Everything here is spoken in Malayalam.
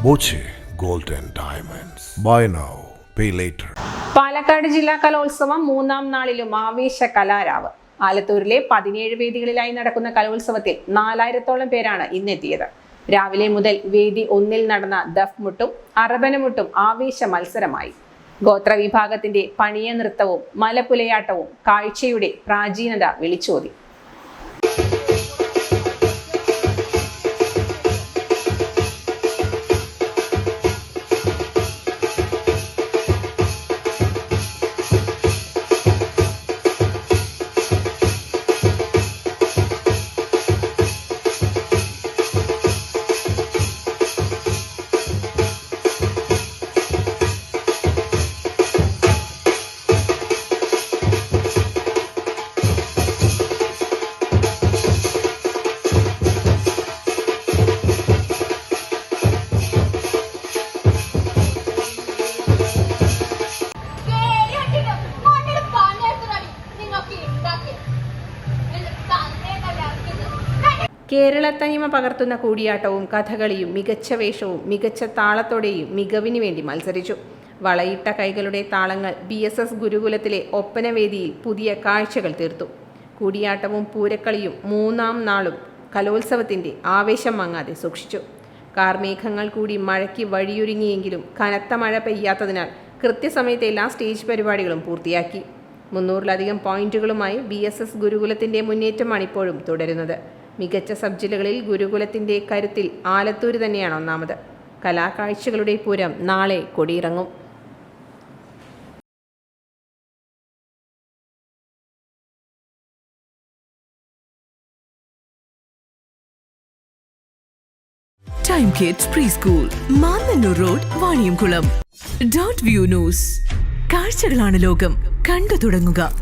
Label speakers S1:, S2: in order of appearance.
S1: Boche gold and diamonds. Buy now, pay later.
S2: Palakkad ജില്ലാ കലോത്സവം മൂന്നാം നാളിലും ആവേശ കലാരാവ്. ആലത്തൂരിലെ 17 വേദികളിലായി നടക്കുന്ന കലോത്സവത്തിൽ 4000-ഓളം പേരാണ് ഇന്നെത്തിയത്. രാവിലെ മുതൽ വേദി 1-ൽ നടന്ന ദഫ്മുട്ടും അറബനമുട്ടും ആവേശ മത്സരമായി. ഗോത്രവിഭാഗത്തിന്റെ പണിയ നൃത്തവും മലപ്പുലയാട്ടവും കാഴ്ചയുടെ പ്രാചീനത വിളിച്ചോതി. കേരളത്തനിമ പകർത്തുന്ന കൂടിയാട്ടവും കഥകളിയും മികച്ച വേഷവും മികച്ച താളത്തോടെയും മികവിന് വേണ്ടി മത്സരിച്ചു. വളയിട്ട കൈകളുടെ താളങ്ങൾ BSS ഗുരുകുലത്തിലെ ഒപ്പനവേദിയിൽ പുതിയ കാഴ്ചകൾ തീർത്തു. കൂടിയാട്ടവും പൂരക്കളിയും മൂന്നാം നാളും കലോത്സവത്തിൻ്റെ ആവേശം മങ്ങാതെ സൂക്ഷിച്ചു. കാർമേഘങ്ങൾ കൂടി മഴയ്ക്ക് വഴിയൊരുങ്ങിയെങ്കിലും കനത്ത മഴ പെയ്യാത്തതിനാൽ കൃത്യസമയത്ത് എല്ലാ സ്റ്റേജ് പരിപാടികളും പൂർത്തിയാക്കി. 300-ലധികം പോയിന്റുകളുമായി BSS ഗുരുകുലത്തിൻ്റെ മുന്നേറ്റമാണ് ഇപ്പോഴും തുടരുന്നത്. മികച്ച സബ് ജില്ലകളിൽ ഗുരുകുലത്തിൻ്റെ കരുത്തിൽ ആലത്തൂർ തന്നെയാണ് ഒന്നാമത്. കലാകാഴ്ചകളുടെ പൂരം നാളെ കൊടിയിറങ്ങും.
S3: Time kids preschool, Mannannur road, Vaniyamkulam. .view news. കാഴ്ചകളാണ് ലോകം, കണ്ടു തുടങ്ങുക.